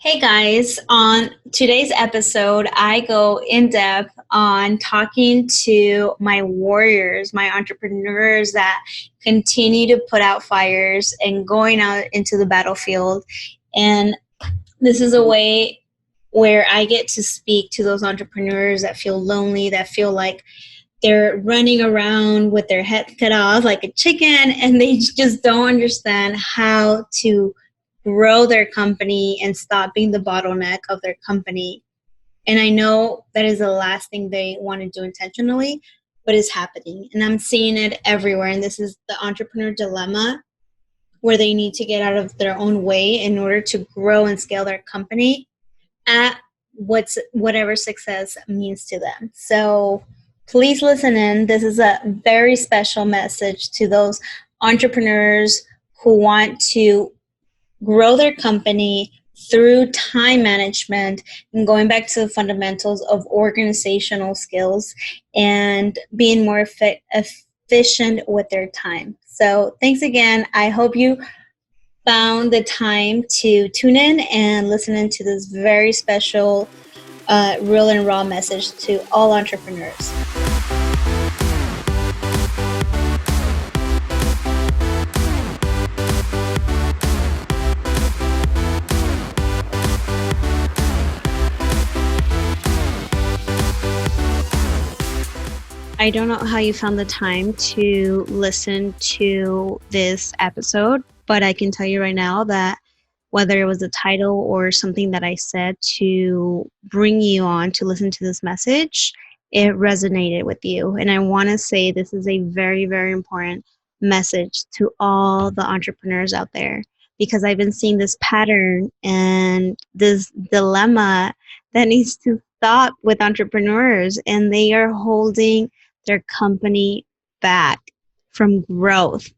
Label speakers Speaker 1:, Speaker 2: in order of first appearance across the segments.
Speaker 1: Hey guys, on today's episode, I go in depth on talking to my warriors, my entrepreneurs that continue to put out fires and going out into the battlefield. And this is a way where I get to speak to those entrepreneurs that feel lonely, that feel like they're running around with their head cut off like a chicken and they just don't understand how to grow their company and stop being the bottleneck of their company. And I know that is the last thing they want to do intentionally, but it's happening. And I'm seeing it everywhere. And this is the entrepreneur dilemma where they need to get out of their own way in order to grow and scale their company at whatever success means to them. So please listen in. This is a very special message to those entrepreneurs who want to grow their company through time management and going back to the fundamentals of organizational skills and being more efficient with their time. So thanks again. I hope you found the time to tune in and listen into this very special, real and raw message to all entrepreneurs. I don't know how you found the time to listen to this episode, but I can tell you right now that whether it was the title or something that I said to bring you on to listen to this message, it resonated with you. And I want to say this is a very, very important message to all the entrepreneurs out there because I've been seeing this pattern and this dilemma that needs to stop with entrepreneurs, and they are holding their company back from growth.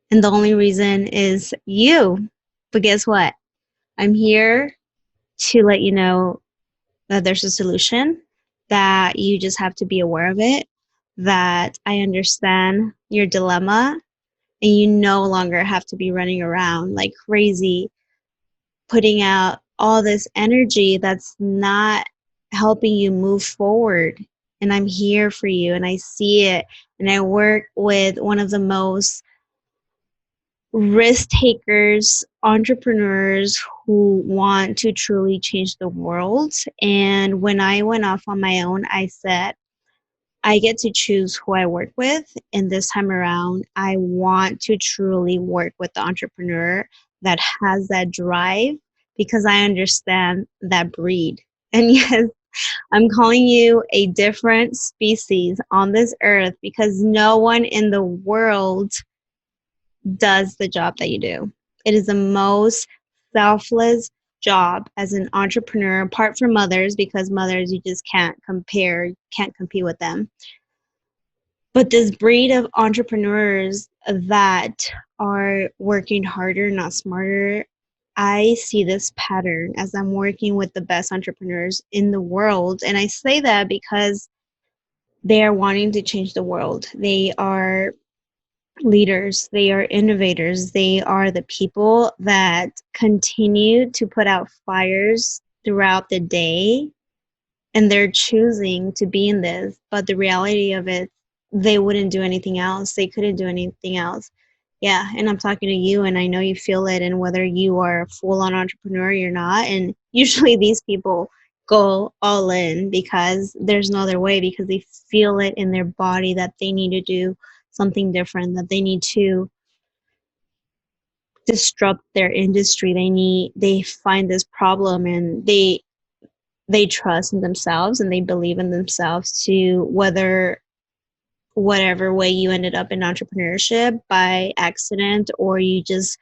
Speaker 1: And the only reason is you. But guess what? I'm here to let you know that there's a solution, that you just have to be aware of it, that I understand your dilemma, and you no longer have to be running around like crazy, putting out all this energy that's not helping you move forward. And I'm here for you, and I see it. And I work with one of the most risk takers, entrepreneurs who want to truly change the world. And when I went off on my own, I said, I get to choose who I work with. And this time around, I want to truly work with the entrepreneur that has that drive because I understand that breed. And yes, I'm calling you a different species on this earth because no one in the world does the job that you do. It is the most selfless job as an entrepreneur, apart from mothers, because mothers, you just can't compare, can't compete with them. But this breed of entrepreneurs that are working harder, not smarter, I see this pattern as I'm working with the best entrepreneurs in the world. And I say that because they are wanting to change the world. They are leaders, they are innovators, they are the people that continue to put out fires throughout the day, and they're choosing to be in this. But the reality of it, they wouldn't do anything else. They couldn't do anything else. Yeah, and I'm talking to you, and I know you feel it, and whether you are a full-on entrepreneur or you're not, and usually these people go all in because there's no other way, because they feel it in their body that they need to do something different, that they need to disrupt their industry. They find this problem, and they trust in themselves and they believe in themselves to whatever way you ended up in entrepreneurship by accident, or you just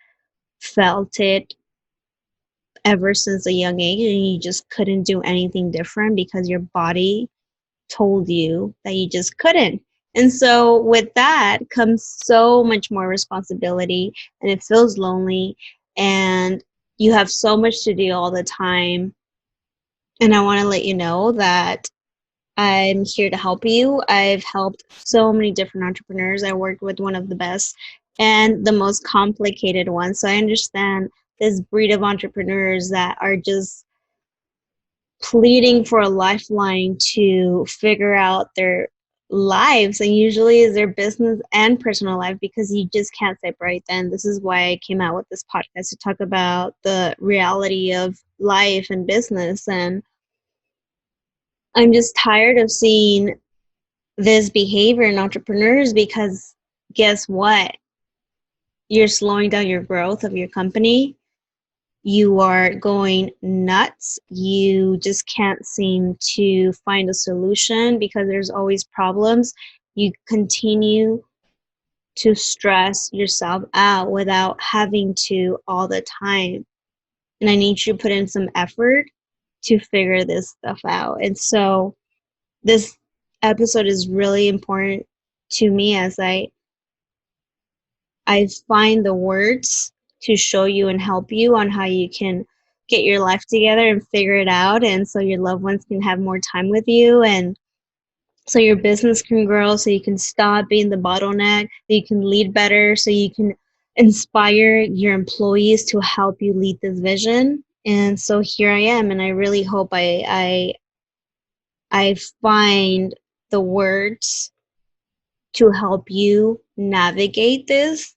Speaker 1: felt it ever since a young age and you just couldn't do anything different because your body told you that you just couldn't. And so with that comes so much more responsibility, and it feels lonely, and you have so much to do all the time. And I want to let you know that I'm here to help you. I've helped so many different entrepreneurs. I worked with one of the best and the most complicated ones. So I understand this breed of entrepreneurs that are just pleading for a lifeline to figure out their lives, and usually is their business and personal life, because you just can't separate them. This is why I came out with this podcast, to talk about the reality of life and business. And I'm just tired of seeing this behavior in entrepreneurs, because guess what? You're slowing down your growth of your company. You are going nuts. You just can't seem to find a solution because there's always problems. You continue to stress yourself out without having to all the time. And I need you to put in some effort to figure this stuff out. And so this episode is really important to me as I find the words to show you and help you on how you can get your life together and figure it out. And so your loved ones can have more time with you, and so your business can grow, so you can stop being the bottleneck, so you can lead better, so you can inspire your employees to help you lead this vision. And so here I am, and I really hope I find the words to help you navigate this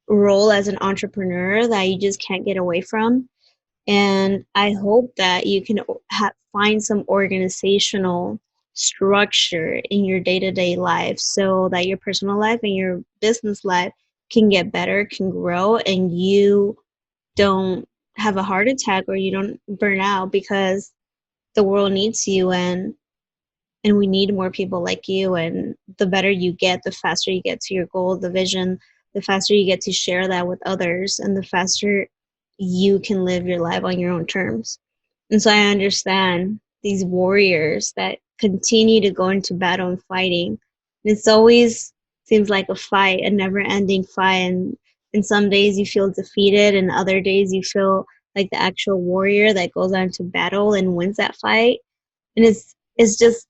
Speaker 1: role as an entrepreneur that you just can't get away from. And I hope that you can find some organizational structure in your day-to-day life, so that your personal life and your business life can get better, can grow, and you don't have a heart attack or you don't burn out, because the world needs you, and we need more people like you. And the better you get, the faster you get to your goal, the vision, the faster you get to share that with others, and the faster you can live your life on your own terms. And so I understand these warriors that continue to go into battle and fighting. And it's always seems like a fight, a never ending fight. And some days you feel defeated, and other days you feel like the actual warrior that goes out into battle and wins that fight. And it's just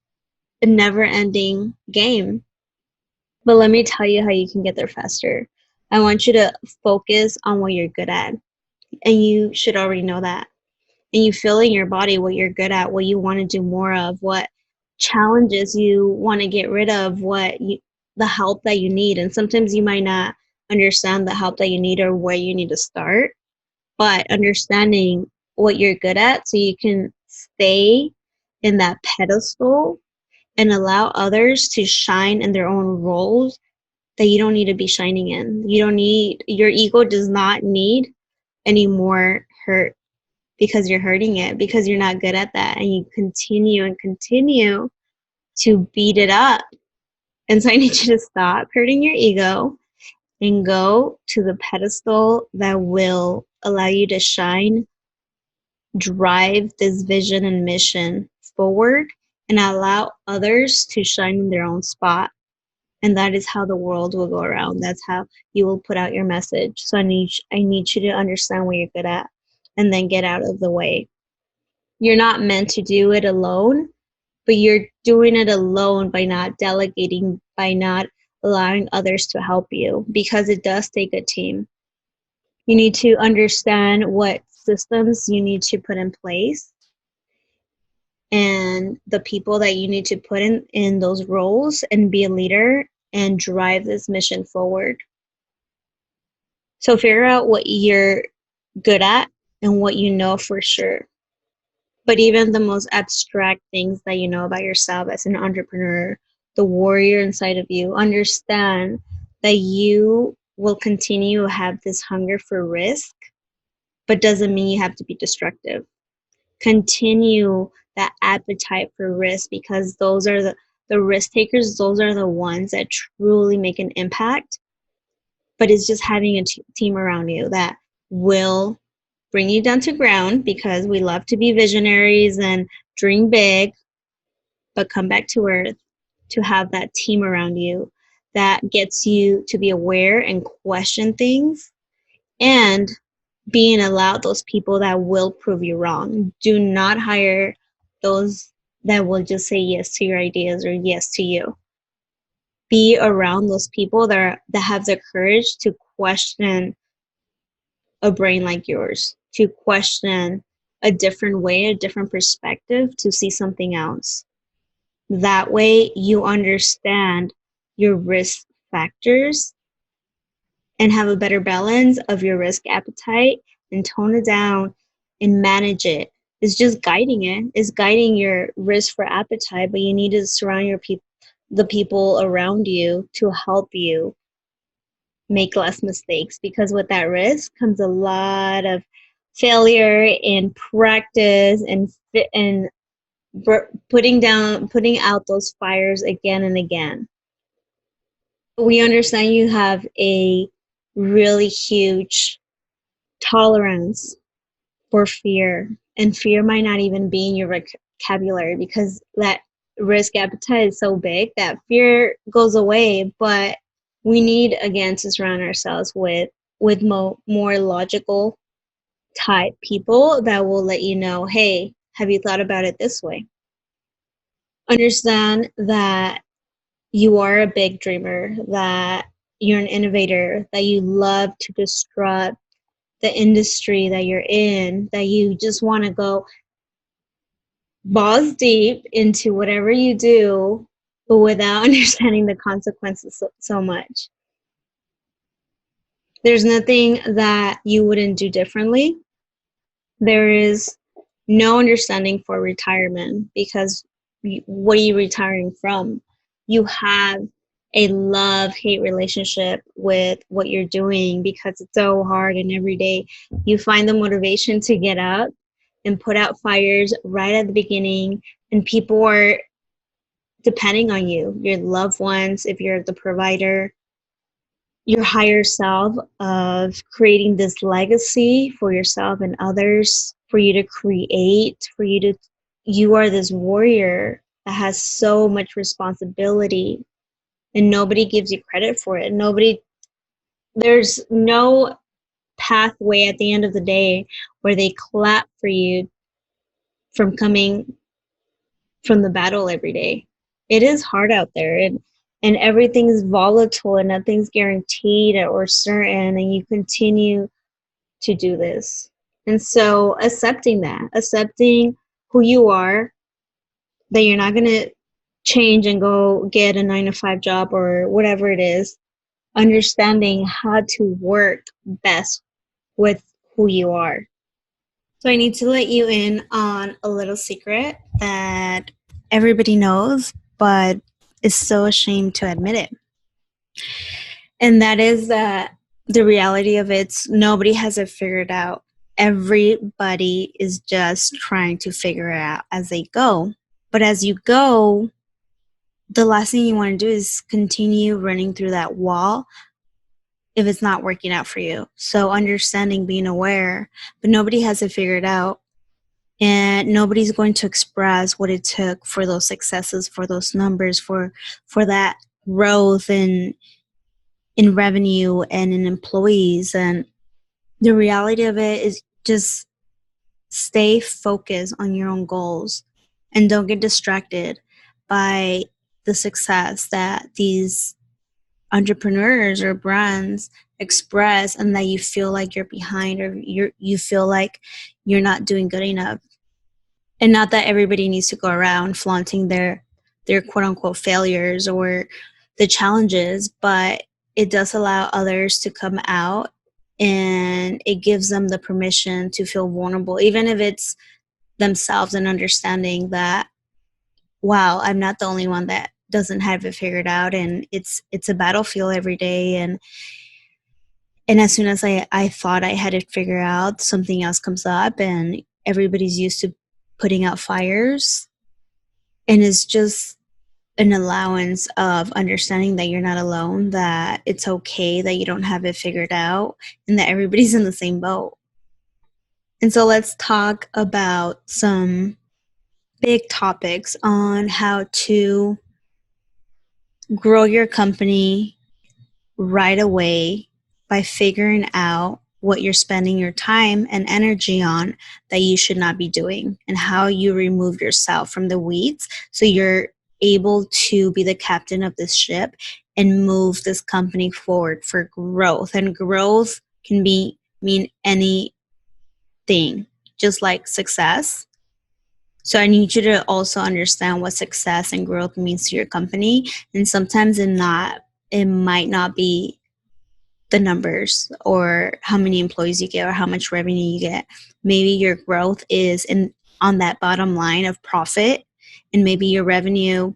Speaker 1: a never ending game. But let me tell you how you can get there faster. I want you to focus on what you're good at. And you should already know that. And you feel in your body what you're good at, what you want to do more of, what challenges you want to get rid of, the help that you need. And sometimes you might not understand the help that you need or where you need to start, but understanding what you're good at so you can stay in that pedestal and allow others to shine in their own roles that you don't need to be shining in. Your ego does not need any more hurt, because you're hurting it, because you're not good at that, and you continue and continue to beat it up. And so I need you to stop hurting your ego and go to the pedestal that will allow you to shine, drive this vision and mission forward, and allow others to shine in their own spot. And that is how the world will go around. That's how you will put out your message. So I need you to understand what you're good at, and then get out of the way. You're not meant to do it alone, but you're doing it alone by not delegating, by not allowing others to help you, because it does take a team. You need to understand what systems you need to put in place, and the people that you need to put in those roles, and be a leader and drive this mission forward. So figure out what you're good at and what you know for sure. But even the most abstract things that you know about yourself as an entrepreneur, the warrior inside of you, understand that you will continue to have this hunger for risk, but doesn't mean you have to be destructive. Continue that appetite for risk, because those are the risk takers, those are the ones that truly make an impact. But it's just having a team around you that will bring you down to ground, because we love to be visionaries and dream big, but come back to earth, to have that team around you that gets you to be aware and question things, and being allowed those people that will prove you wrong. Do not hire those that will just say yes to your ideas or yes to you. Be around those people that have the courage to question a brain like yours to question a different way, a different perspective, to see something else. That way you understand your risk factors and have a better balance of your risk appetite and tone it down and manage it. It's just guiding it. It's guiding your risk for appetite, but you need to surround the people around you to help you make less mistakes, because with that risk comes a lot of failure and practice and putting out those fires again and again. We understand you have a really huge tolerance for fear, and fear might not even be in your vocabulary because that risk appetite is so big that fear goes away. But we need, again, to surround ourselves with more logical type people that will let you know, hey, have you thought about it this way? Understand that you are a big dreamer, that you're an innovator, that you love to disrupt the industry that you're in, that you just want to go balls deep into whatever you do, but without understanding the consequences so much. There's nothing that you wouldn't do differently. There is no understanding for retirement, because what are you retiring from? You have a love-hate relationship with what you're doing because it's so hard, and every day you find the motivation to get up and put out fires right at the beginning, and people are depending on you, your loved ones, if you're the provider, your higher self, of creating this legacy for yourself and others, for you to create, you are this warrior that has so much responsibility, and nobody gives you credit for it. There's no pathway at the end of the day where they clap for you from coming from the battle every day. It is hard out there, and everything's volatile and nothing's guaranteed or certain, and you continue to do this. And so accepting who you are, that you're not going to change and go get a 9 to 5 job or whatever it is, understanding how to work best with who you are. So I need to let you in on a little secret that everybody knows, but is so ashamed to admit it. And that is that the reality of it's nobody has it figured out. Everybody is just trying to figure it out as they go. But as you go, the last thing you want to do is continue running through that wall if it's not working out for you. So understanding, being aware, but nobody has it figured out. And nobody's going to express what it took for those successes, for those numbers, for that growth in revenue and in employees. And the reality of it is just stay focused on your own goals and don't get distracted by the success that these entrepreneurs or brands express, and that you feel like you're behind, or you feel like you're not doing good enough. And not that everybody needs to go around flaunting their quote unquote failures or the challenges, but it does allow others to come out, and it gives them the permission to feel vulnerable, even if it's themselves, and understanding that, wow, I'm not the only one that doesn't have it figured out, and it's a battlefield every day. And as soon as I thought I had it figured out, something else comes up, and everybody's used to putting out fires. And it's just an allowance of understanding that you're not alone, that it's okay that you don't have it figured out, and that everybody's in the same boat. And so let's talk about some big topics on how to grow your company right away by figuring out what you're spending your time and energy on that you should not be doing, and how you remove yourself from the weeds so you're able to be the captain of this ship and move this company forward for growth. And growth can be mean anything, just like success. So I need you to also understand what success and growth means to your company. And sometimes it might not be the numbers or how many employees you get or how much revenue you get. Maybe your growth is on that bottom line of profit, and maybe your revenue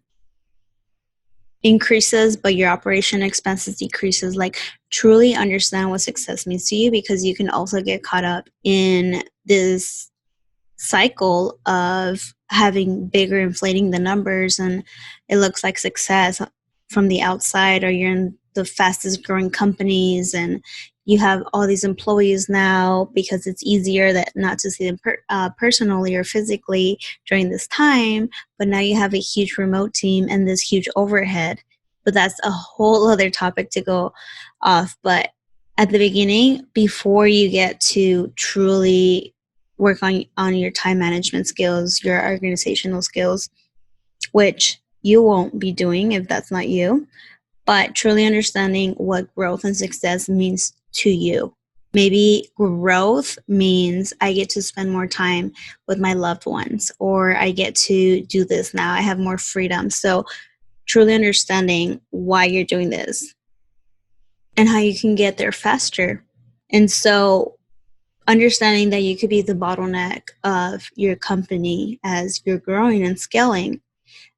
Speaker 1: increases but your operation expenses decreases. Like, truly understand what success means to you, because you can also get caught up in this cycle of having bigger inflating the numbers, and it looks like success from the outside, or you're in the fastest growing companies and you have all these employees now because it's easier that not to see them personally or physically during this time, but now you have a huge remote team and this huge overhead. But that's a whole other topic to go off. But at the beginning, before you get to truly work on your time management skills, your organizational skills, which you won't be doing if that's not you, but truly understanding what growth and success means to you. Maybe growth means I get to spend more time with my loved ones, or I get to do this now. I have more freedom. So truly understanding why you're doing this and how you can get there faster. And so understanding that you could be the bottleneck of your company as you're growing and scaling.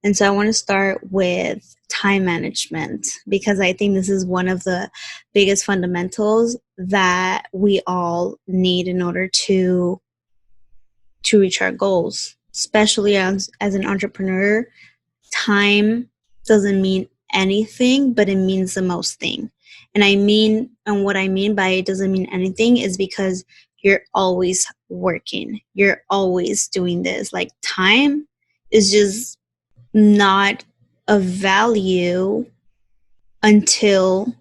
Speaker 1: And so I want to start with time management, because I think this is one of the biggest fundamentals that we all need in order to reach our goals, especially as an entrepreneur. Time doesn't mean anything, but it means the most thing. And what I mean by it doesn't mean anything is because you're always working. You're always doing this. Like, time is just not of value until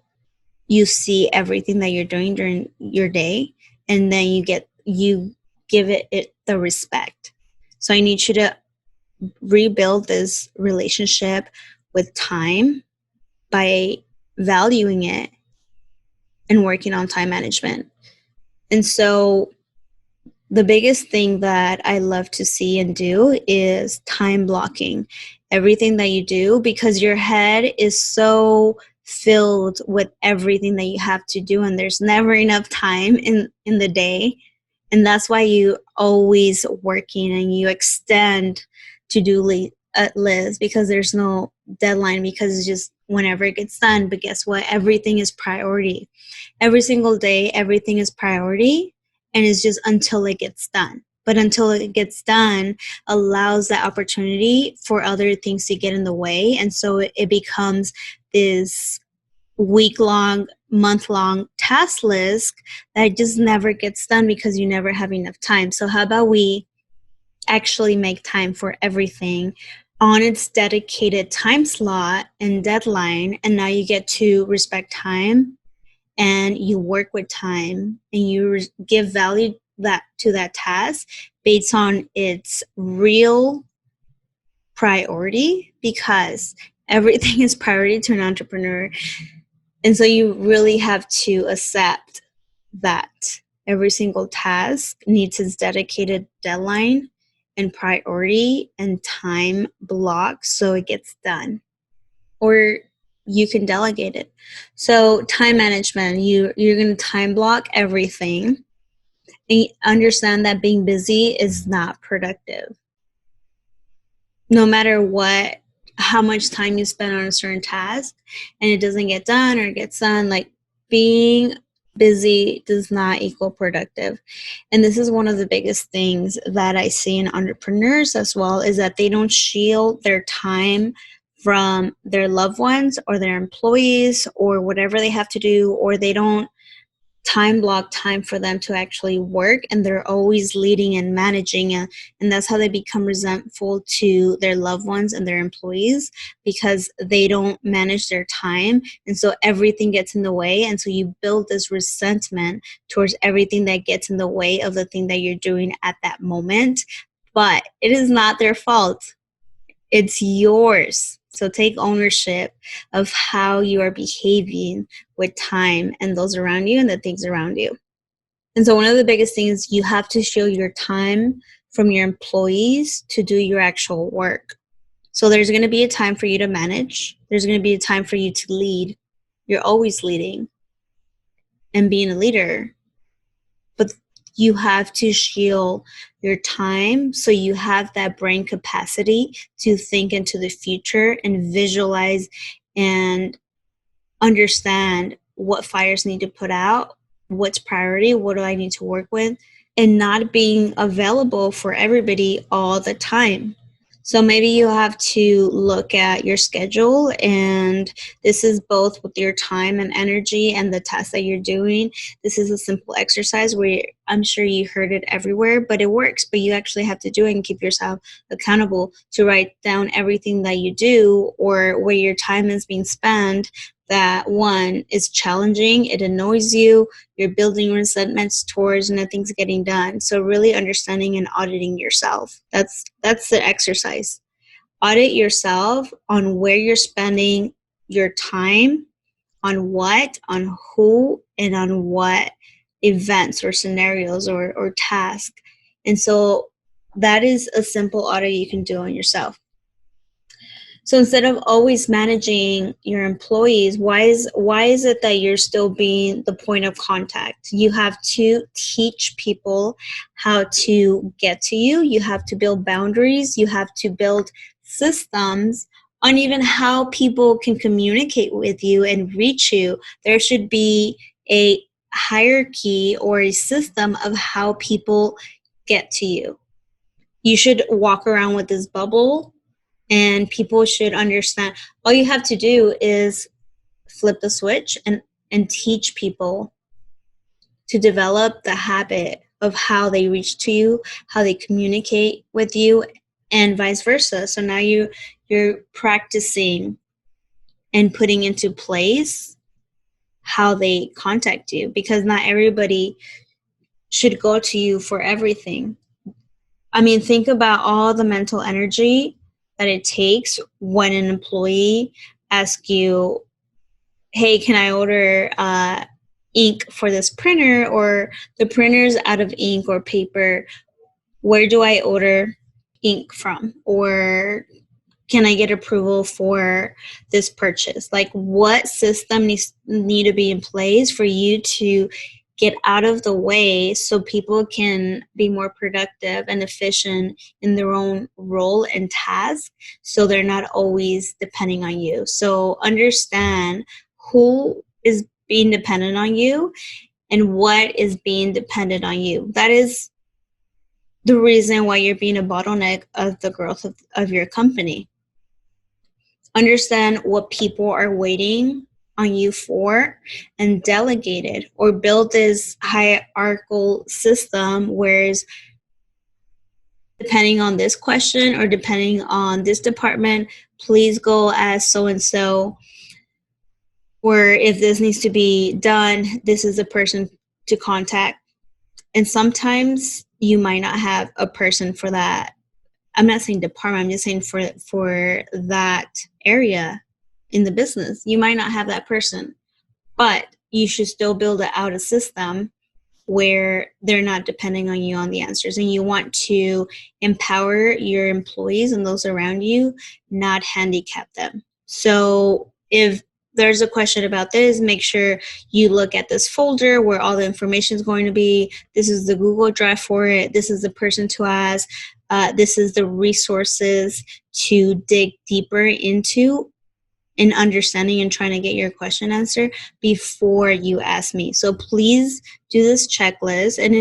Speaker 1: you see everything that you're doing during your day, and then you give it the respect. So I need you to rebuild this relationship with time by valuing it and working on time management. And so the biggest thing that I love to see and do is time blocking everything that you do, because your head is so filled with everything that you have to do, and there's never enough time in the day. And that's why you always working and you extend to-do list, because there's no deadline, because it's just whenever it gets done. But guess what? Everything is priority. Every single day, everything is priority, and it's just until it gets done. But until it gets done allows that opportunity for other things to get in the way. And so it becomes this week-long, month-long task list that just never gets done because you never have enough time. So how about we actually make time for everything on its dedicated time slot and deadline, and now you get to respect time and you work with time and you give value to that task based on its real priority, because everything is priority to an entrepreneur. And so you really have to accept that every single task needs its dedicated deadline and priority and time block so it gets done. Or you can delegate it. So time management, you're going to time block everything and understand that being busy is not productive. No matter how much time you spend on a certain task and it doesn't get done, or it gets done, like, being busy does not equal productive. And this is one of the biggest things that I see in entrepreneurs as well, is that they don't shield their time from their loved ones or their employees or whatever they have to do, or they don't time block time for them to actually work, and they're always leading and managing, and that's how they become resentful to their loved ones and their employees, because they don't manage their time, and so everything gets in the way. And so you build this resentment towards everything that gets in the way of the thing that you're doing at that moment. But it is not their fault. It's yours. So take ownership of how you are behaving with time and those around you and the things around you. And so one of the biggest things, you have to shield your time from your employees to do your actual work. So there's going to be a time for you to manage. There's going to be a time for you to lead. You're always leading and being a leader. But you have to shield your time so you have that brain capacity to think into the future and visualize and understand what fires need to put out, what's priority, what do I need to work with, and not being available for everybody all the time. So maybe you have to look at your schedule, and this is both with your time and energy and the tasks that you're doing. This is a simple exercise where I'm sure you heard it everywhere, but it works. But you actually have to do it and keep yourself accountable to write down everything that you do or where your time is being spent. That one is challenging, it annoys you, you're building resentments towards nothing's getting done. So really understanding and auditing yourself. That's the exercise. Audit yourself on where you're spending your time, on what, on who, and on what events or scenarios or tasks. And so that is a simple audit you can do on yourself. So instead of always managing your employees, why is it that you're still being the point of contact? You have to teach people how to get to you. You have to build boundaries. You have to build systems on even how people can communicate with you and reach you. There should be a hierarchy or a system of how people get to you. You should walk around with this bubble, and people should understand. All you have to do is flip the switch and teach people to develop the habit of how they reach to you, how they communicate with you, and vice versa. So now you're practicing and putting into place how they contact you, because not everybody should go to you for everything. I mean, think about all the mental energy that it takes when an employee asks you, hey, can I order ink for this printer, or the printer's out of ink or paper, where do I order ink from? Or can I get approval for this purchase? Like, what system need to be in place for you to get out of the way so people can be more productive and efficient in their own role and task, so they're not always depending on you. So understand who is being dependent on you and what is being dependent on you. That is the reason why you're being a bottleneck of the growth of your company. Understand what people are waiting on you for and delegate it, or build this hierarchical system where, depending on this question or depending on this department, please go as so-and-so, or if this needs to be done, this is the person to contact. And sometimes you might not have a person for that. I'm not saying department, I'm just saying for that area in the business. You might not have that person, but you should still build out a system where they're not depending on you on the answers. And you want to empower your employees and those around you, not handicap them. So if there's a question about this, make sure you look at this folder where all the information is going to be. This is the Google Drive for it. This is the person to ask. This is the resources to dig deeper into in understanding and trying to get your question answered before you ask me. So please do this checklist, and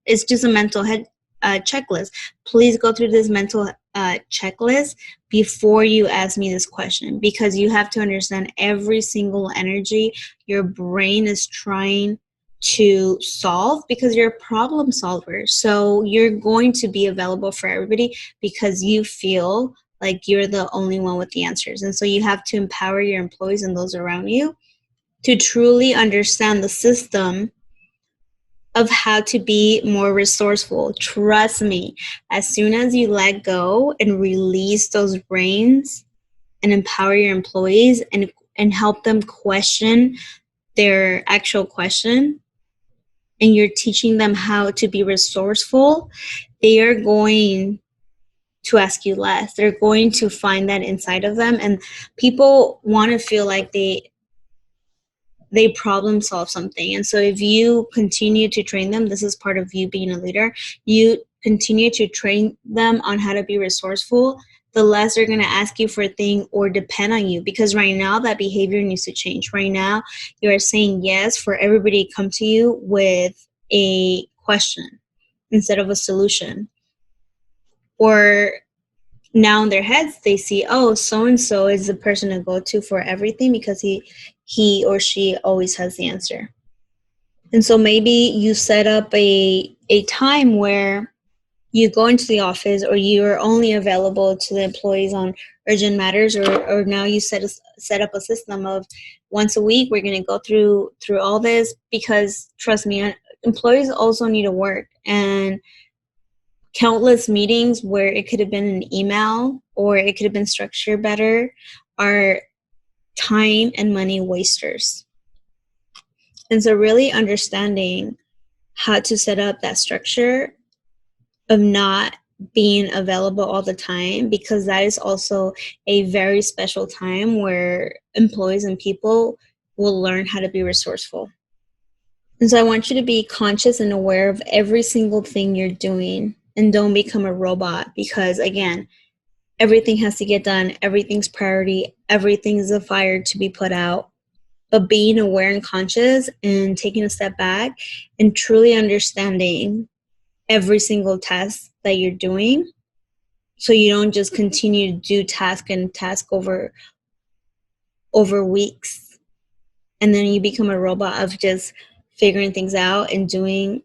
Speaker 1: it's just a mental head checklist. Please go through this mental checklist before you ask me this question, because you have to understand every single energy your brain is trying to solve, because you're a problem solver. So you're going to be available for everybody because you feel like you're the only one with the answers. And so you have to empower your employees and those around you to truly understand the system of how to be more resourceful. Trust me, as soon as you let go and release those brains and empower your employees and help them question their actual question, and you're teaching them how to be resourceful, they are going to ask you less. They're going to find that inside of them, and people want to feel like they problem solve something. And so if you continue to train them, this is part of you being a leader, you continue to train them on how to be resourceful, the less they're going to ask you for a thing or depend on you. Because right now that behavior needs to change. Right now you are saying yes for everybody to come to you with a question instead of a solution. Or now in their heads they see, oh, so and so is the person to go to for everything because he or she always has the answer. And so maybe you set up a time where you go into the office, or you're only available to the employees on urgent matters, or now you set up a system of once a week we're going to go through all this, because trust me, employees also need to work. And countless meetings where it could have been an email or it could have been structured better are time and money wasters. And so really understanding how to set up that structure of not being available all the time, because that is also a very special time where employees and people will learn how to be resourceful. And so I want you to be conscious and aware of every single thing you're doing, and don't become a robot, because again, everything has to get done. Everything's priority. Everything's a fire to be put out. But being aware and conscious and taking a step back and truly understanding every single task that you're doing, so you don't just continue to do task and task over weeks, and then you become a robot of just figuring things out and doing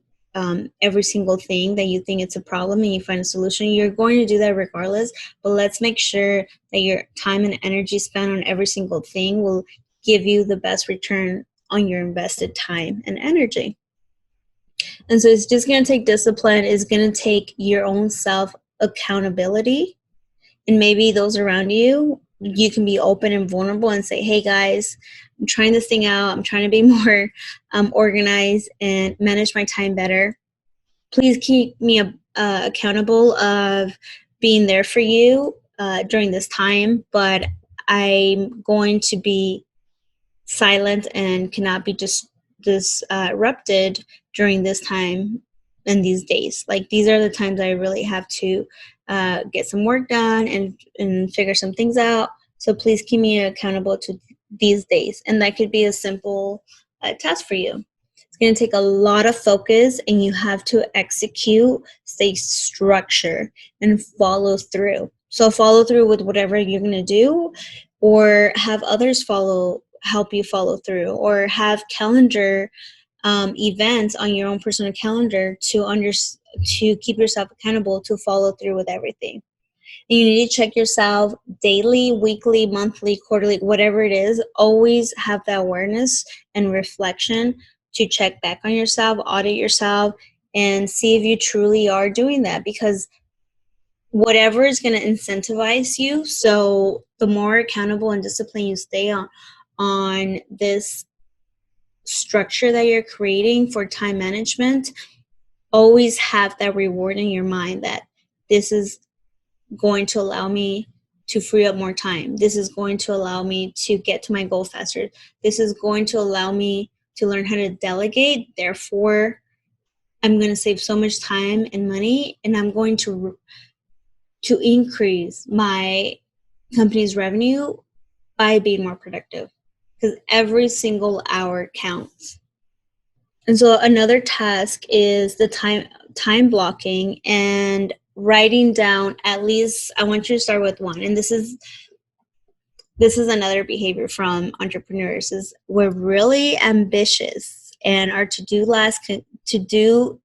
Speaker 1: every single thing that you think it's a problem and you find a solution. You're going to do that regardless, but let's make sure that your time and energy spent on every single thing will give you the best return on your invested time and energy. And so it's just going to take discipline. It's going to take your own self accountability, and maybe those around you, you can be open and vulnerable and say, hey guys, I'm trying this thing out. I'm trying to be more organized and manage my time better. Please keep me accountable of being there for you during this time, but I'm going to be silent and cannot be just disrupted during this time and these days. Like, these are the times I really have to get some work done and figure some things out. So please keep me accountable to these days. And that could be a simple task for you. It's going to take a lot of focus, and you have to execute, stay structured, and follow through. So follow through with whatever you're going to do, or have others help you follow through, or have calendar events on your own personal calendar to keep yourself accountable to follow through with everything. And you need to check yourself daily, weekly, monthly, quarterly, whatever it is. Always have that awareness and reflection to check back on yourself, audit yourself, and see if you truly are doing that, because whatever is going to incentivize you. So the more accountable and disciplined you stay on this structure that you're creating for time management, always have that reward in your mind that this is going to allow me to free up more time. This is going to allow me to get to my goal faster. This is going to allow me to learn how to delegate. Therefore, I'm going to save so much time and money, and I'm going to increase my company's revenue by being more productive, because every single hour counts. And so another task is the time blocking and writing down at least, I want you to start with one. And this is another behavior from entrepreneurs, is we're really ambitious, and our to-do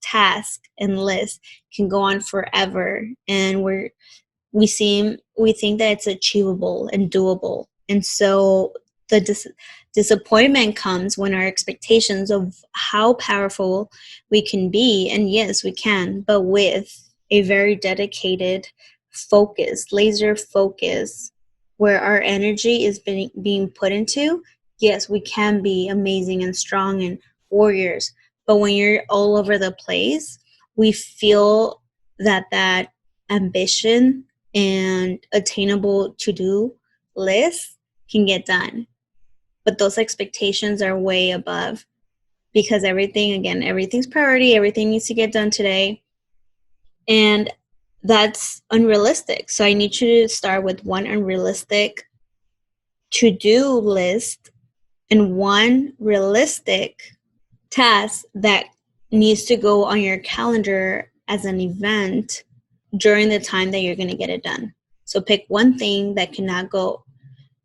Speaker 1: task and list can go on forever, and we think that it's achievable and doable. And so the disappointment comes when our expectations of how powerful we can be, and yes, we can, but with a very dedicated focus, laser focus, where our energy is being put into, yes, we can be amazing and strong and warriors. But when you're all over the place, we feel that ambition and attainable to-do list can get done. But those expectations are way above, because everything's priority. Everything needs to get done today. And that's unrealistic. So I need you to start with one unrealistic to-do list and one realistic task that needs to go on your calendar as an event during the time that you're going to get it done. So pick one thing that cannot go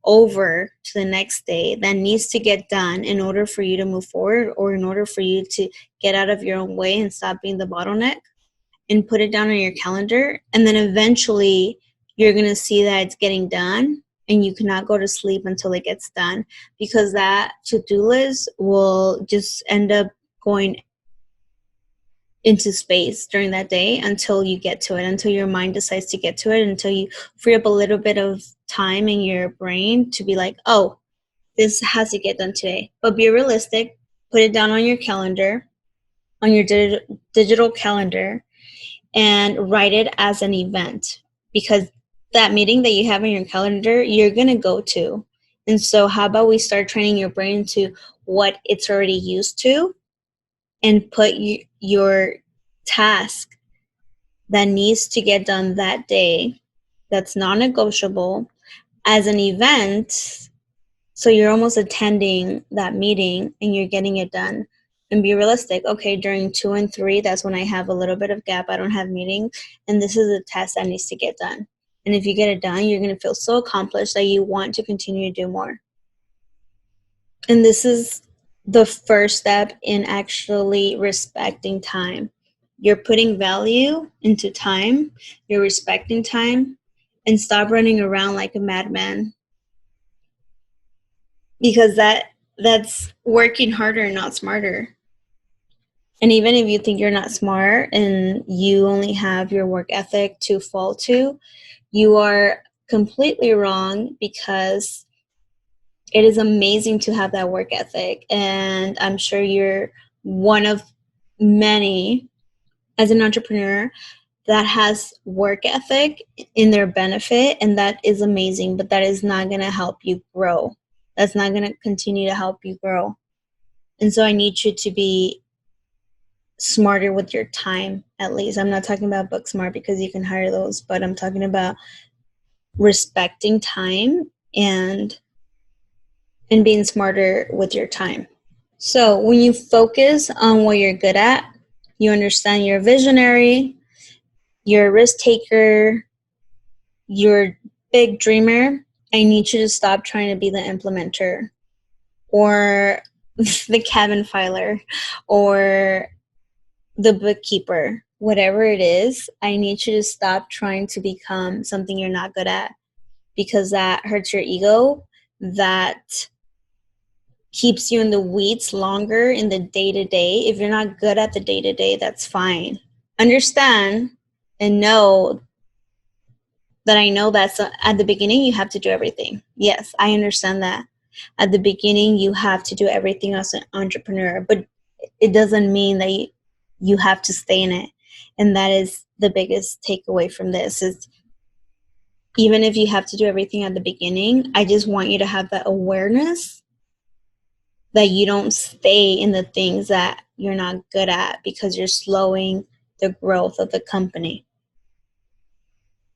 Speaker 1: over to the next day, that needs to get done in order for you to move forward, or in order for you to get out of your own way and stop being the bottleneck, and put it down on your calendar. And then eventually you're going to see that it's getting done, and you cannot go to sleep until it gets done, because that to-do list will just end up going into space during that day until you get to it, until your mind decides to get to it, until you free up a little bit of time in your brain to be like, oh, this has to get done today. But be realistic, put it down on your calendar, on your digital calendar, and write it as an event, because that meeting that you have in your calendar, you're going to go to. And so how about we start training your brain to what it's already used to, and put your task that needs to get done that day, that's non-negotiable, as an event. So you're almost attending that meeting and you're getting it done. And be realistic. Okay, during 2 and 3, that's when I have a little bit of gap. I don't have meetings, and this is a task that needs to get done. And if you get it done, you're going to feel so accomplished that you want to continue to do more. And this is the first step in actually respecting time. You're putting value into time, you're respecting time, and stop running around like a madman, because that's working harder, not smarter. And even if you think you're not smart and you only have your work ethic to fall to, you are completely wrong, because it is amazing to have that work ethic. And I'm sure you're one of many as an entrepreneur that has work ethic in their benefit, and that is amazing, but that is not going to help you grow. That's not going to continue to help you grow. And so I need you to be smarter with your time, at least. I'm not talking about book smart, because you can hire those, but I'm talking about respecting time and being smarter with your time. So when you focus on what you're good at, you understand you're a visionary, you're a risk taker, you're a big dreamer, I need you to stop trying to be the implementer or the cabin filer or the bookkeeper. Whatever it is, I need you to stop trying to become something you're not good at, because that hurts your ego. That keeps you in the weeds longer in the day-to-day. If you're not good at the day-to-day, that's fine. Understand and know that I know that at the beginning you have to do everything. Yes, I understand that. At the beginning you have to do everything as an entrepreneur, but it doesn't mean that you have to stay in it. And that is the biggest takeaway from this, is even if you have to do everything at the beginning, I just want you to have that awareness that you don't stay in the things that you're not good at, because you're slowing the growth of the company.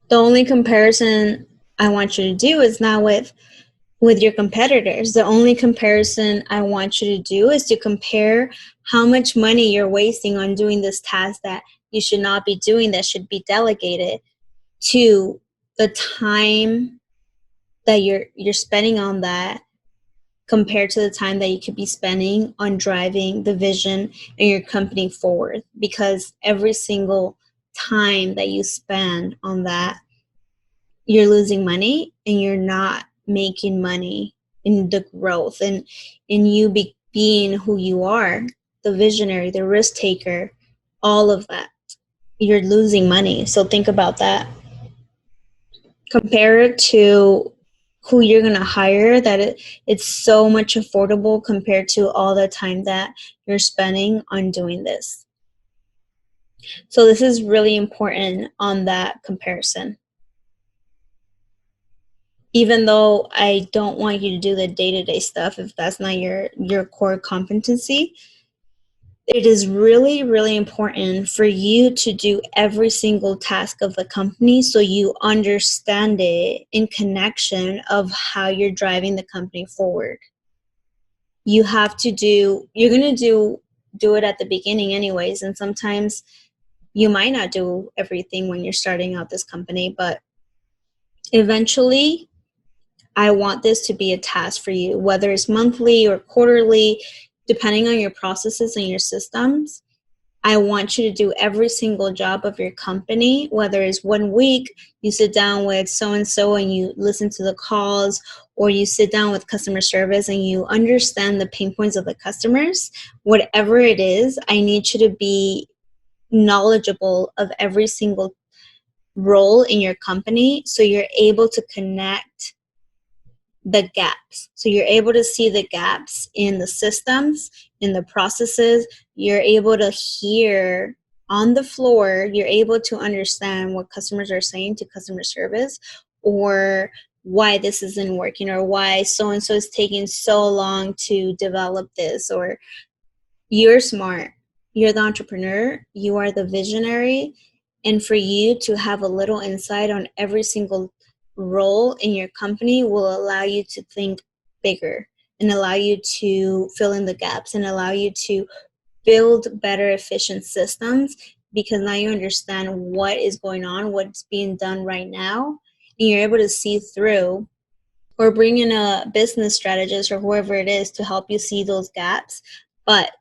Speaker 1: The only comparison I want you to do is not with your competitors. The only comparison I want you to do is to compare how much money you're wasting on doing this task that you should not be doing, that should be delegated, to the time that you're spending on that, compared to the time that you could be spending on driving the vision and your company forward. Because every single time that you spend on that, you're losing money and you're not making money in the growth and in you being who you are, the visionary, the risk taker, all of that. You're losing money. So think about that. Compare it to who you're going to hire that it's so much affordable compared to all the time that you're spending on doing this. So this is really important on that comparison. Even though I don't want you to do the day-to-day stuff if that's not your core competency, it is really, really important for you to do every single task of the company so you understand it in connection of how you're driving the company forward. You have to you're going to do it at the beginning anyways, and sometimes you might not do everything when you're starting out this company, but eventually I want this to be a task for you, whether it's monthly or quarterly, depending on your processes and your systems. I want you to do every single job of your company, whether it's 1 week, you sit down with so-and-so and you listen to the calls, or you sit down with customer service and you understand the pain points of the customers. Whatever it is, I need you to be knowledgeable of every single role in your company so you're able to connect the gaps. So you're able to see the gaps in the systems, in the processes. You're able to hear on the floor, you're able to understand what customers are saying to customer service, or why this isn't working, or why so-and-so is taking so long to develop this. Or you're smart, you're the entrepreneur, you are the visionary, and for you to have a little insight on every single role in your company will allow you to think bigger and allow you to fill in the gaps and allow you to build better efficient systems, because now you understand what is going on, what's being done right now, and you're able to see through, or bring in a business strategist or whoever it is to help you see those gaps. But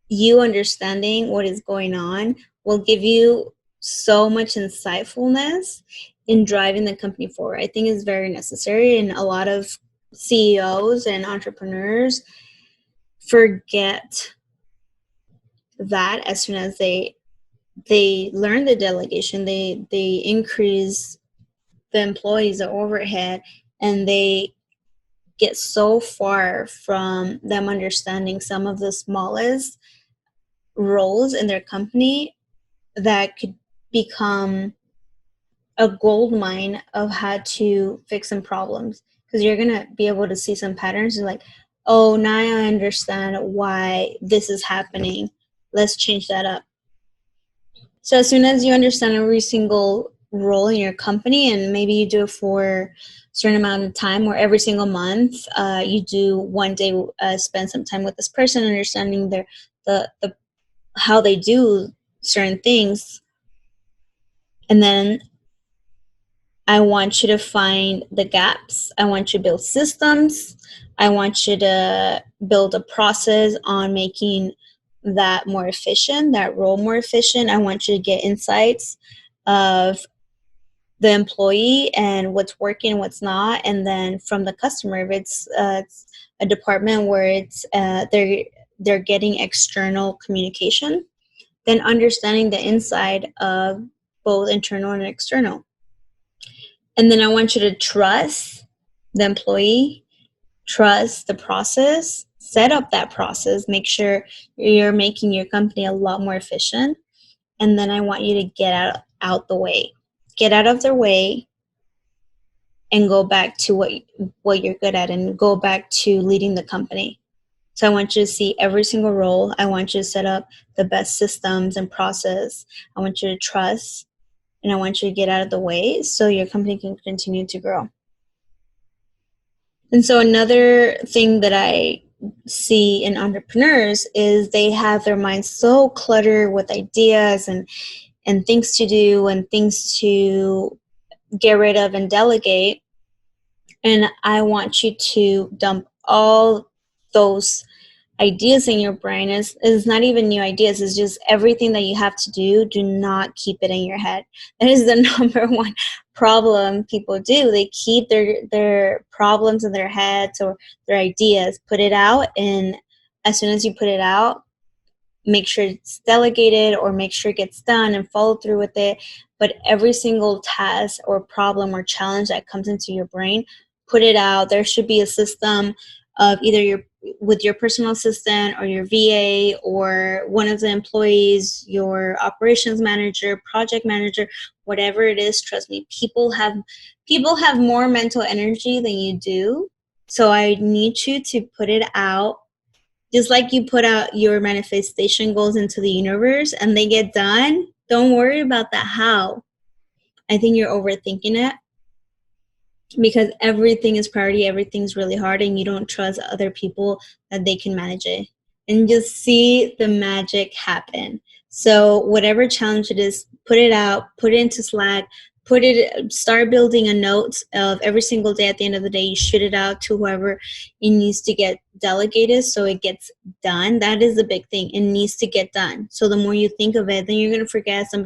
Speaker 1: you understanding what is going on will give you so much insightfulness in driving the company forward. I think it's very necessary, and a lot of CEOs and entrepreneurs forget that as soon as they learn the delegation, they increase the employees, the overhead, and they get so far from them understanding some of the smallest roles in their company that could become a gold mine of how to fix some problems, because you're going to be able to see some patterns and like, oh, now I understand why this is happening. Let's change that up. So as soon as you understand every single role in your company, and maybe you do it for a certain amount of time, or every single month, you do one day, spend some time with this person, understanding the how they do certain things, and then I want you to find the gaps. I want you to build systems. I want you to build a process on making that more efficient, that role more efficient. I want you to get insights of the employee and what's working, what's not, and then from the customer, if it's a department where it's they're getting external communication, then understanding the inside of both internal and external. And then I want you to trust the employee, trust the process, set up that process, make sure you're making your company a lot more efficient. And then I want you to get out the way. Get out of their way and go back to what you're good at, and go back to leading the company. So I want you to see every single role. I want you to set up the best systems and process. I want you to trust, and I want you to get out of the way so your company can continue to grow. And so another thing that I see in entrepreneurs is they have their minds so cluttered with ideas and things to do and things to get rid of and delegate. And I want you to dump all those ideas in your brain. Is not even new ideas, it's just everything that you have to do. Do not keep it in your head. That is the number one problem people do. They keep their problems in their heads or their ideas. Put it out, and as soon as you put it out, make sure it's delegated or make sure it gets done and follow through with it. But every single task or problem or challenge that comes into your brain, put it out. There should be a system of either with your personal assistant or your VA or one of the employees, your operations manager, project manager, whatever it is. Trust me, people have more mental energy than you do. So I need you to put it out, just like you put out your manifestation goals into the universe and they get done. Don't worry about that how. I think you're overthinking it, because everything is priority, everything's really hard, and you don't trust other people that they can manage it. And just see the magic happen. So whatever challenge it is, put it out, put it into Slack, start building a note of every single day. At the end of the day, you shoot it out to whoever it needs to get delegated so it gets done. That is the big thing. It needs to get done. So the more you think of it, then you're going to forget. An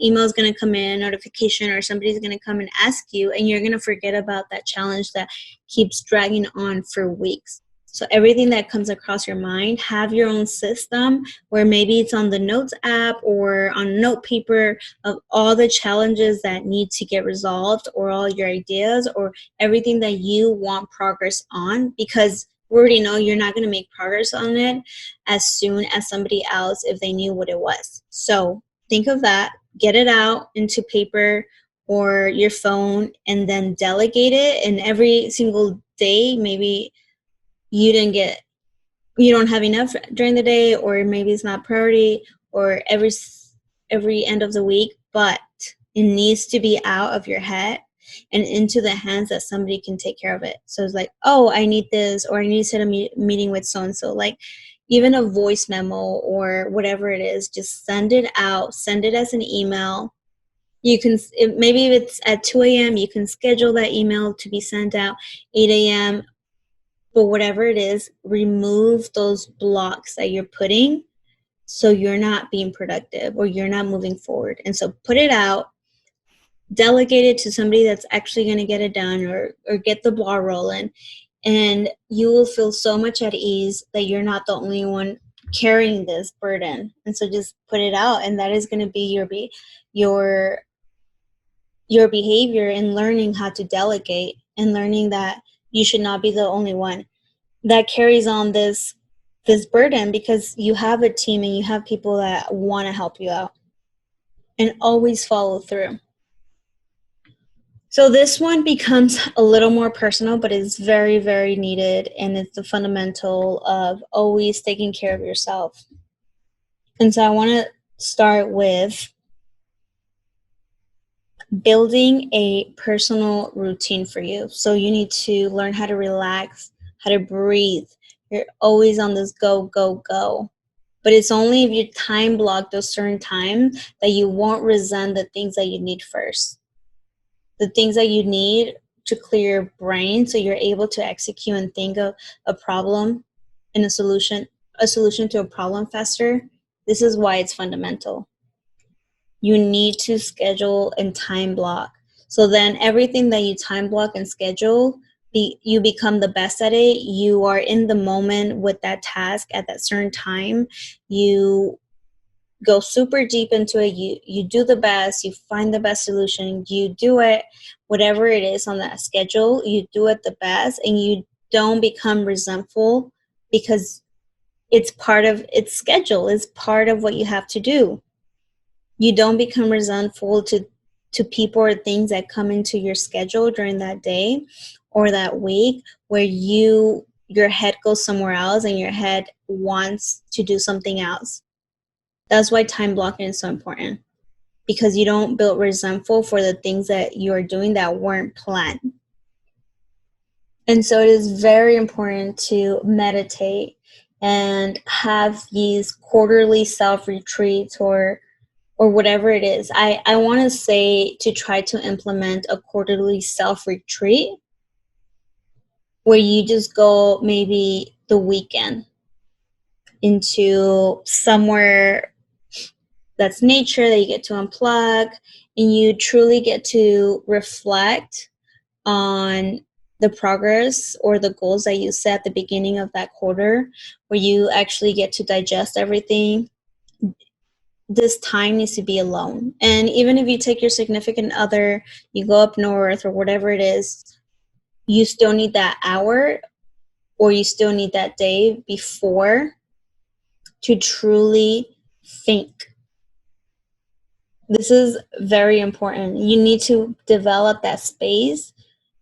Speaker 1: email is going to come in, a notification, or somebody's going to come and ask you, and you're going to forget about that challenge that keeps dragging on for weeks. So everything that comes across your mind, have your own system where maybe it's on the notes app or on note paper of all the challenges that need to get resolved, or all your ideas, or everything that you want progress on, because we already know you're not going to make progress on it as soon as somebody else if they knew what it was. So think of that, get it out into paper or your phone, and then delegate it. And every single day, maybe you don't have enough during the day, or maybe it's not priority, or every end of the week, but it needs to be out of your head and into the hands that somebody can take care of it. So it's like, oh, I need this, or I need to set a meeting with so-and-so. Like even a voice memo or whatever it is, just send it out, send it as an email. You can, maybe if it's at 2 a.m., you can schedule that email to be sent out 8 a.m., but whatever it is, remove those blocks that you're putting so you're not being productive or you're not moving forward. And so put it out, delegate it to somebody that's actually going to get it done, or get the ball rolling. And you will feel so much at ease that you're not the only one carrying this burden. And so just put it out, and that is going to be your behavior in learning how to delegate, and learning that you should not be the only one that carries on this burden, because you have a team and you have people that want to help you out. And always follow through. So this one becomes a little more personal, but it's very, very needed, and it's the fundamental of always taking care of yourself. And so I want to start with building a personal routine for you. So you need to learn how to relax, how to breathe. You're always on this go, go, go. But it's only if you time block those certain times that you won't resent the things that you need first. The things that you need to clear your brain so you're able to execute and think of a problem and a solution to a problem faster. This is why it's fundamental. You need to schedule and time block. So then everything that you time block and schedule, you become the best at it. You are in the moment with that task at that certain time. You go super deep into it. You do the best. You find the best solution. You do it, whatever it is on that schedule, you do it the best, and you don't become resentful because it's part of its schedule. It's part of what you have to do. You don't become resentful to people or things that come into your schedule during that day or that week where your head goes somewhere else and your head wants to do something else. That's why time blocking is so important, because you don't build resentful for the things that you're doing that weren't planned. And so it is very important to meditate and have these quarterly self-retreats or whatever it is. I want to say to try to implement a quarterly self-retreat where you just go maybe the weekend into somewhere that's nature, that you get to unplug, and you truly get to reflect on the progress or the goals that you set at the beginning of that quarter, where you actually get to digest everything. This time needs to be alone. And even if you take your significant other, you go up north or whatever it is, you still need that hour or you still need that day before to truly think. This is very important. You need to develop that space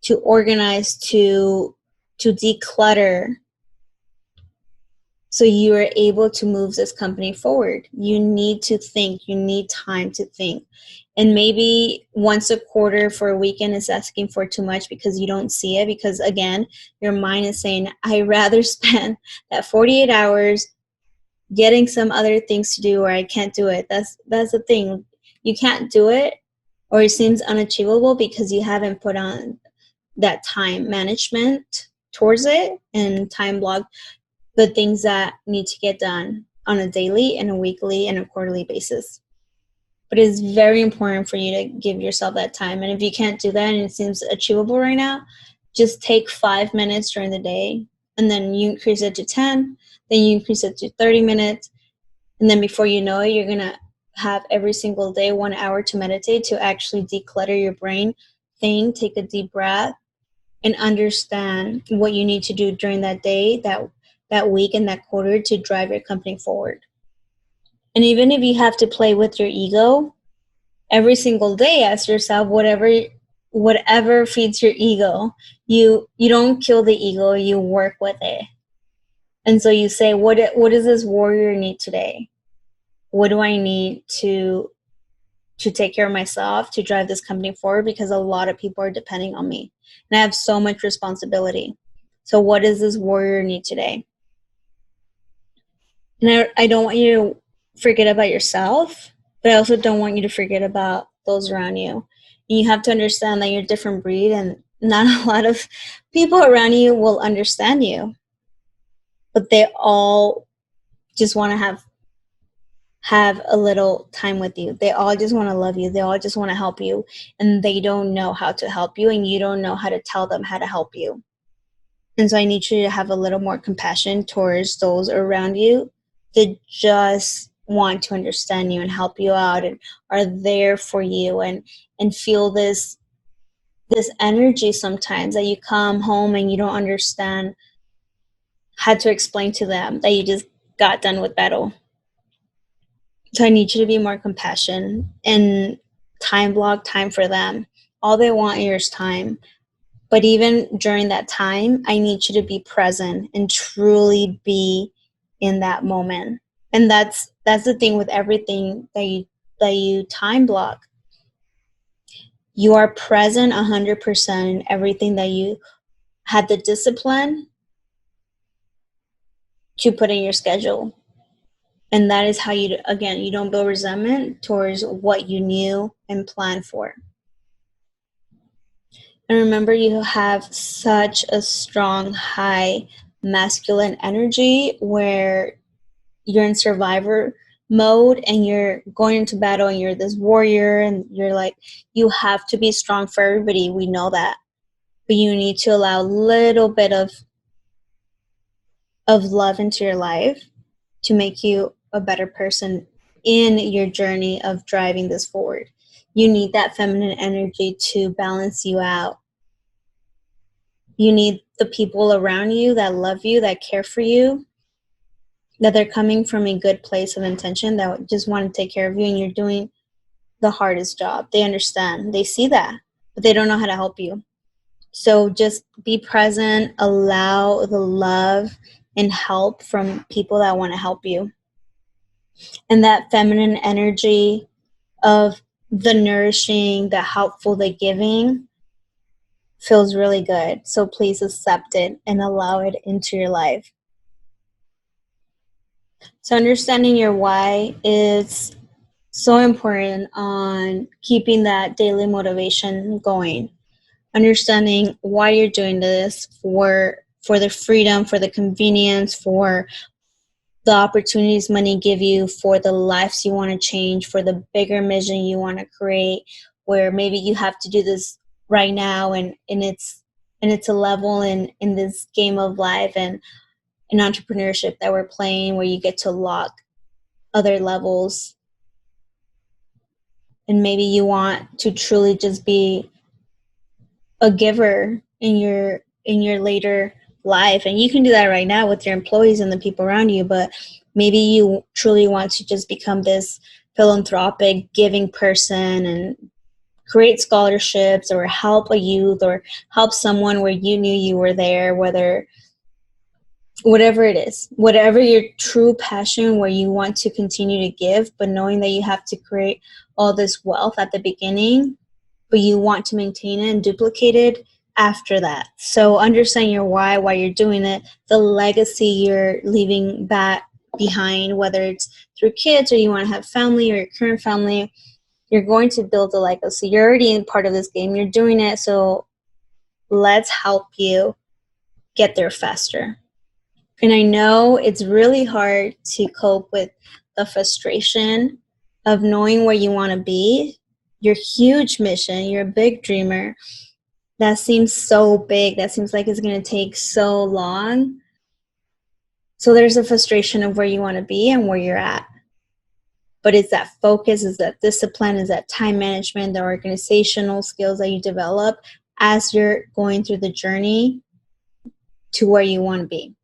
Speaker 1: to organize, to declutter, so you are able to move this company forward. You need to think. You need time to think. And maybe once a quarter for a weekend is asking for too much because you don't see it, because again, your mind is saying, I'd rather spend that 48 hours getting some other things to do, or I can't do it. That's the thing. You can't do it, or it seems unachievable because you haven't put on that time management towards it and time block the things that need to get done on a daily and a weekly and a quarterly basis. But it's very important for you to give yourself that time. And if you can't do that and it seems achievable right now, just take 5 minutes during the day, and then you increase it to 10, then you increase it to 30 minutes. And then before you know it, you're going to have every single day 1 hour to meditate, to actually declutter your brain, think, take a deep breath, and understand what you need to do during that day, that week, and that quarter to drive your company forward. And even if you have to play with your ego, every single day ask yourself whatever feeds your ego. You don't kill the ego, you work with it. And so you say, what does this warrior need today? What do I need to take care of myself, to drive this company forward? Because a lot of people are depending on me and I have so much responsibility. So what does this warrior need today? And I don't want you to forget about yourself, but I also don't want you to forget about those around you. And you have to understand that you're a different breed, and not a lot of people around you will understand you. But they all just want to have a little time with you. They all just want to love you. They all just want to help you. And they don't know how to help you, and you don't know how to tell them how to help you. And so I need you to have a little more compassion towards those around you that just want to understand you and help you out and are there for you, and feel this energy sometimes that you come home and you don't understand how to explain to them that you just got done with battle. So I need you to be more compassionate and block time for them. All they want is time. But even during that time, I need you to be present and truly be in that moment. And that's the thing with everything that you time block. You are present 100% in everything that you had the discipline to put in your schedule. And that is how you don't build resentment towards what you knew and planned for. And remember, you have such a strong, high masculine energy where you're in survivor mode and you're going into battle and you're this warrior and you're like, you have to be strong for everybody. We know that. But you need to allow a little bit of love into your life to make you a better person in your journey of driving this forward. You need that feminine energy to balance you out. You need the people around you that love you, that care for you, that they're coming from a good place of intention, that just want to take care of you, and you're doing the hardest job. They understand. They see that, but they don't know how to help you. So just be present, allow the love and help from people that want to help you. And that feminine energy of the nourishing, the helpful, the giving feels really good. So please accept it and allow it into your life. So understanding your why is so important on keeping that daily motivation going. Understanding why you're doing this, for the freedom, for the convenience, for the opportunities money give you, for the lives you want to change, for the bigger mission you want to create, where maybe you have to do this right now, and it's a level in this game of life and in entrepreneurship that we're playing, where you get to lock other levels. And maybe you want to truly just be a giver in your later life. And you can do that right now with your employees and the people around you, but maybe you truly want to just become this philanthropic giving person and create scholarships or help a youth or help someone where you knew you were there, whatever it is, whatever your true passion where you want to continue to give, but knowing that you have to create all this wealth at the beginning, but you want to maintain it and duplicate it after that. So understand your why you're doing it, the legacy you're leaving back behind, whether it's through kids or you want to have family or your current family, you're going to build a legacy. You're already in part of this game. You're doing it. So let's help you get there faster. And I know it's really hard to cope with the frustration of knowing where you want to be, your huge mission, you're a big dreamer. That seems so big. That seems like it's going to take so long. So there's a frustration of where you want to be and where you're at. But it's that focus, is that discipline, is that time management, the organizational skills that you develop as you're going through the journey to where you want to be.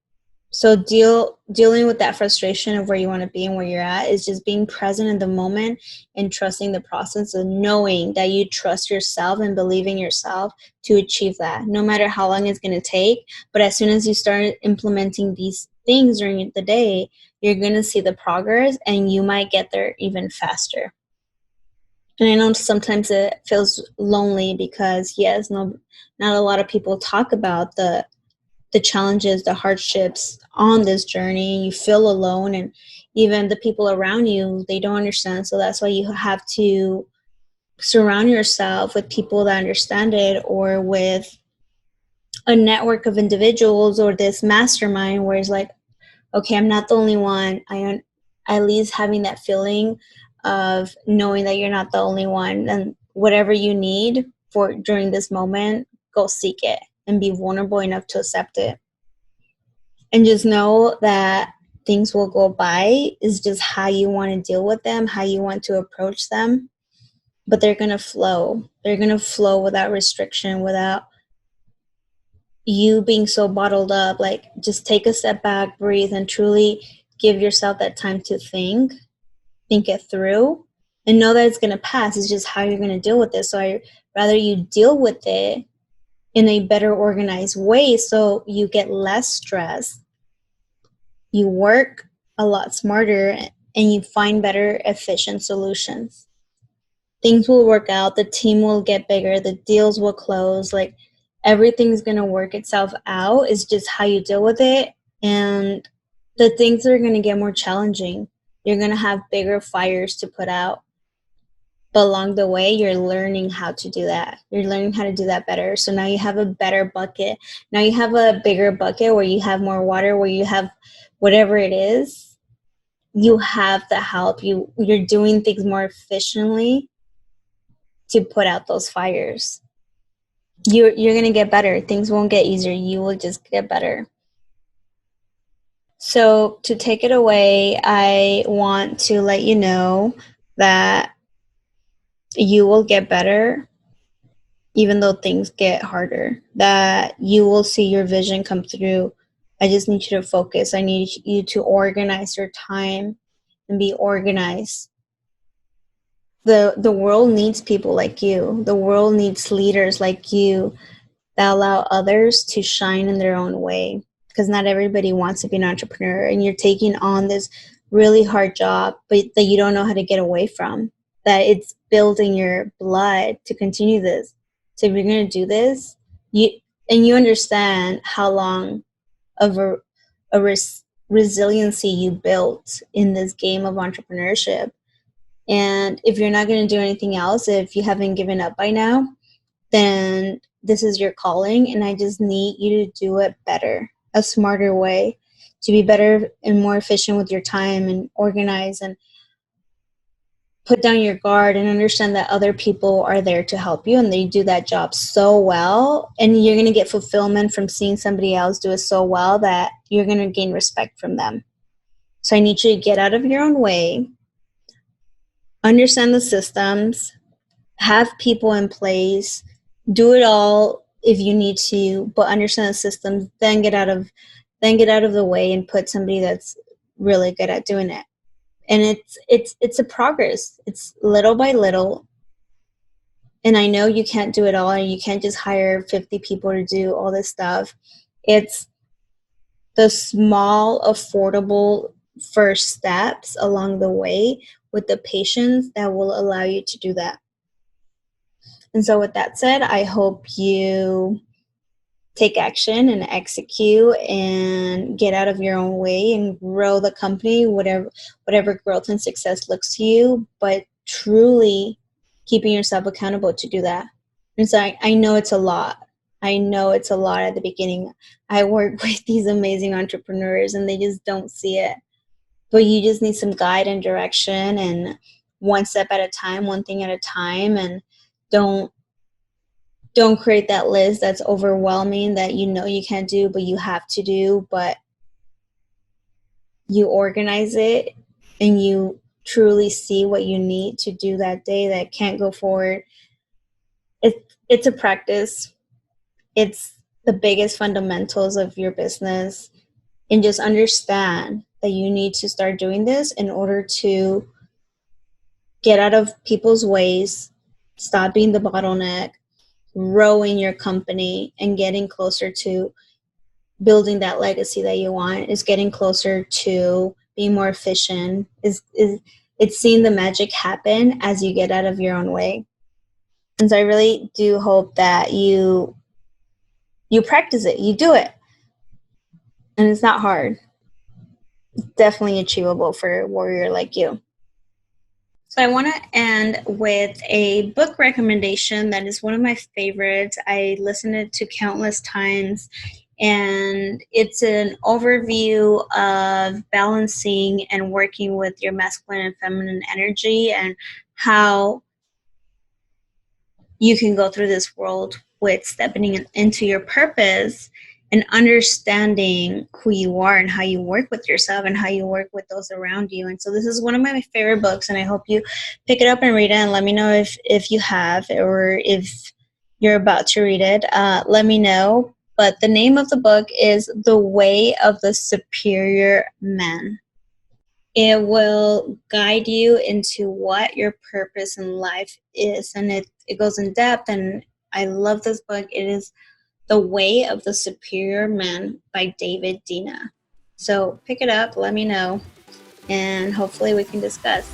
Speaker 1: So dealing with that frustration of where you want to be and where you're at is just being present in the moment and trusting the process and knowing that you trust yourself and believe in yourself to achieve that, no matter how long it's going to take. But as soon as you start implementing these things during the day, you're going to see the progress and you might get there even faster. And I know sometimes it feels lonely because, yes, not a lot of people talk about the challenges, the hardships on this journey. You feel alone, and even the people around you, they don't understand. So that's why you have to surround yourself with people that understand it, or with a network of individuals, or this mastermind where it's like, okay, I'm not the only one. At least having that feeling of knowing that you're not the only one, and whatever you need for during this moment, go seek it and be vulnerable enough to accept it. And just know that things will go by. Is just how you want to deal with them, how you want to approach them. But they're going to flow. They're going to flow without restriction, without you being so bottled up. Like, just take a step back, breathe, and truly give yourself that time to think it through, and know that it's going to pass. It's just how you're going to deal with it. So I rather you deal with it in a better organized way so you get less stress, you work a lot smarter, and you find better efficient solutions. Things will work out, the team will get bigger, the deals will close, like everything's going to work itself out. It's just how you deal with it, and the things are going to get more challenging. You're going to have bigger fires to put out. But along the way, you're learning how to do that. You're learning how to do that better. So now you have a better bucket. Now you have a bigger bucket where you have more water, where you have whatever it is. You have the help. You're doing things more efficiently to put out those fires. You're going to get better. Things won't get easier. You will just get better. So to take it away, I want to let you know that you will get better even though things get harder, that you will see your vision come through. I just need you to focus. I need you to organize your time and be organized. The world needs people like you. The world needs leaders like you that allow others to shine in their own way, because not everybody wants to be an entrepreneur, and you're taking on this really hard job but that you don't know how to get away from, that it's building your blood to continue this. So if you're going to do this, you understand how long of a resiliency you built in this game of entrepreneurship. And if you're not going to do anything else, if you haven't given up by now, then this is your calling, and I just need you to do it better, a smarter way, to be better and more efficient with your time and organize and put down your guard and understand that other people are there to help you, and they do that job so well, and you're going to get fulfillment from seeing somebody else do it so well that you're going to gain respect from them. So I need you to get out of your own way, understand the systems, have people in place, do it all if you need to, but understand the systems, then get out of the way and put somebody that's really good at doing it. And it's a progress. It's little by little. And I know you can't do it all, and you can't just hire 50 people to do all this stuff. It's the small, affordable first steps along the way with the patience that will allow you to do that. And so with that said, I hope you take action and execute and get out of your own way and grow the company, whatever growth and success looks to you, but truly keeping yourself accountable to do that. And so I know it's a lot. I know it's a lot at the beginning. I work with these amazing entrepreneurs and they just don't see it. But you just need some guide and direction, and one step at a time, one thing at a time, and don't create that list that's overwhelming that you know you can't do but you have to do, but you organize it and you truly see what you need to do that day that can't go forward. It's a practice. It's the biggest fundamentals of your business, and just understand that you need to start doing this in order to get out of people's ways, stop being the bottleneck, growing your company, and getting closer to building that legacy that you want, is getting closer to being more efficient, is it's seeing the magic happen as you get out of your own way. And so I really do hope that you practice it, you do it. And it's not hard. It's definitely achievable for a warrior like you. So I want to end with a book recommendation that is one of my favorites. I listened to it countless times, and it's an overview of balancing and working with your masculine and feminine energy, and how you can go through this world with stepping into your purpose and understanding who you are and how you work with yourself and how you work with those around you. And so this is one of my favorite books, and I hope you pick it up and read it, and let me know if you have, or if you're about to read it. Let me know. But the name of the book is The Way of the Superior Man. It will guide you into what your purpose in life is, and it goes in depth, and I love this book. It is The Way of the Superior Man by David Dina. So pick it up, let me know, and hopefully we can discuss.